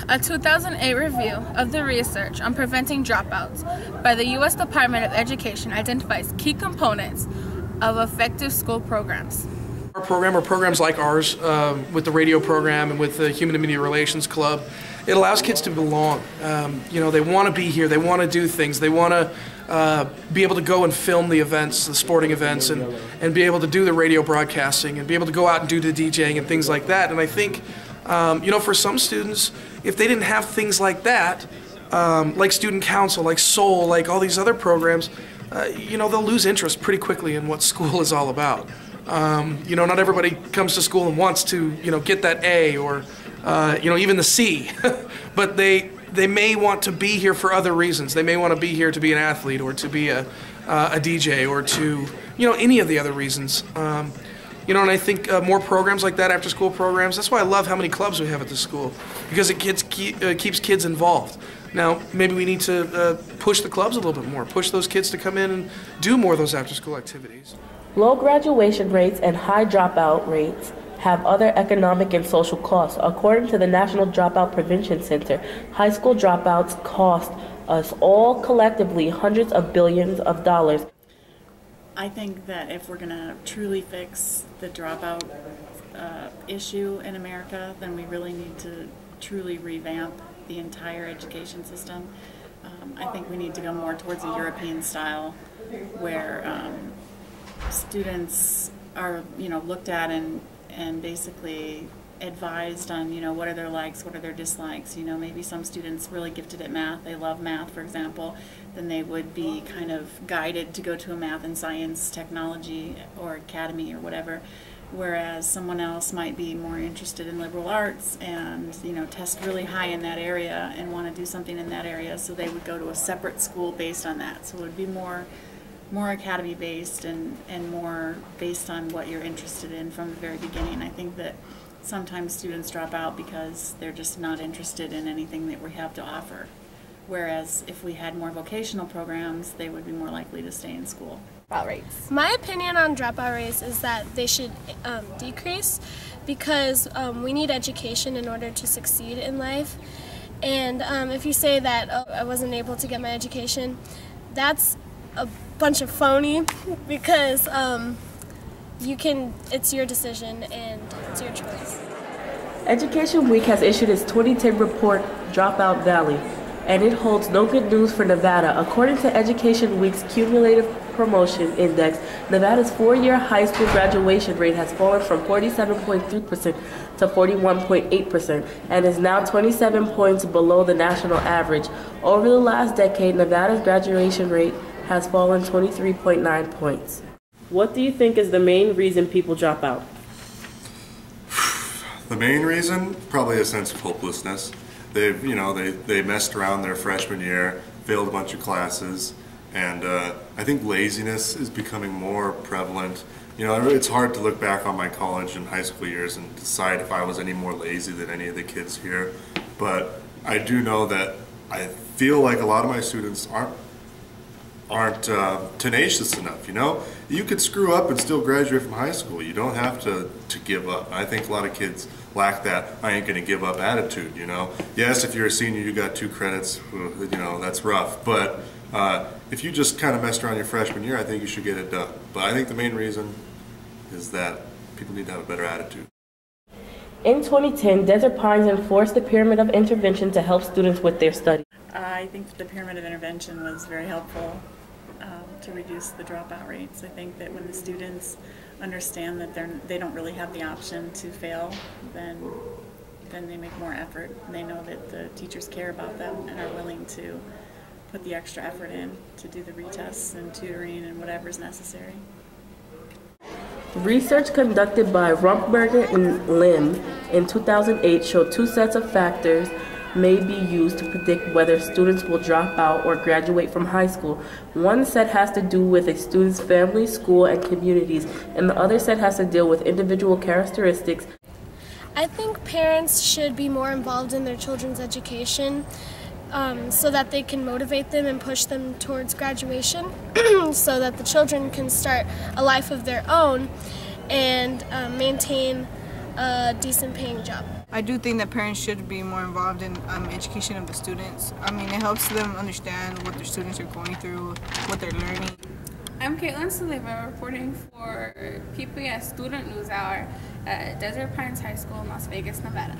A 2008 review of the research on preventing dropouts by the U.S. Department of Education identifies key components of effective school programs. Our program, or programs like ours, with the radio program and with the Human and Media Relations Club, it allows kids to belong. They want to be here, they want to do things, they want to be able to go and film the events, the sporting events, and be able to do the radio broadcasting, and be able to go out and do the DJing and things like that. And I think, for some students, if they didn't have things like that, like student council, like Soul, like all these other programs, they'll lose interest pretty quickly in what school is all about. Not everybody comes to school and wants to, get that A or, even the C, but they may want to be here for other reasons. They may want to be here to be an athlete or to be a DJ or to, any of the other reasons. And I think more programs like that, after-school programs, that's why I love how many clubs we have at the school, because it keeps kids involved. Now, maybe we need to push the clubs a little bit more, push those kids to come in and do more of those after-school activities. Low graduation rates and high dropout rates have other economic and social costs. According to the National Dropout Prevention Center, high school dropouts cost us all collectively hundreds of billions of dollars. I think that if we're going to truly fix the dropout issue in America, then we really need to truly revamp the entire education system. I think we need to go more towards a European style where students are, looked at and basically advised on, what are their likes, what are their dislikes. Maybe some students really gifted at math, they love math, for example, then they would be kind of guided to go to a math and science technology or academy or whatever, whereas someone else might be more interested in liberal arts and, test really high in that area and want to do something in that area, so they would go to a separate school based on that. So it would be more academy based and more based on what you're interested in from the very beginning. I think that sometimes students drop out because they're just not interested in anything that we have to offer. Whereas if we had more vocational programs, they would be more likely to stay in school. Dropout rates. My opinion on dropout rates is that they should decrease, because we need education in order to succeed in life. And if you say that, I wasn't able to get my education, that's a bunch of phony, because it's your decision and it's your choice. Education Week has issued its 2010 report, Dropout Valley, and it holds no good news for Nevada. According to Education Week's Cumulative Promotion Index, Nevada's four-year high school graduation rate has fallen from 47.3% to 41.8% and is now 27 points below the national average. Over the last decade, Nevada's graduation rate has fallen 23.9 points. What do you think is the main reason people drop out? The main reason? Probably a sense of hopelessness. They messed around their freshman year, failed a bunch of classes, and I think laziness is becoming more prevalent. It's hard to look back on my college and high school years and decide if I was any more lazy than any of the kids here, but I do know that I feel like a lot of my students aren't tenacious enough. You could screw up and still graduate from high school. You don't have to give up. I think a lot of kids lack that I ain't gonna give up attitude. Yes, if you're a senior, you got 2 credits, that's rough, but if you just kind of messed around your freshman year, I think you should get it done. But I think the main reason is that people need to have a better attitude. In 2010, Desert Pines enforced the Pyramid of Intervention to help students with their studies. I think that the Pyramid of Intervention was very helpful to reduce the dropout rates. I think that when the students understand that they don't really have the option to fail, then they make more effort. And they know that the teachers care about them and are willing to put the extra effort in to do the retests and tutoring and whatever is necessary. Research conducted by Rumpberger and Lim in 2008 showed 2 sets of factors may be used to predict whether students will drop out or graduate from high school. One set has to do with a student's family, school, and communities, and the other set has to deal with individual characteristics. I think parents should be more involved in their children's education, so that they can motivate them and push them towards graduation so that the children can start a life of their own and maintain a decent paying job. I do think that parents should be more involved in education of the students. I mean, it helps them understand what their students are going through, what they're learning. I'm Caitlin Saliva reporting for PPS Student News Hour at Desert Pines High School in Las Vegas, Nevada.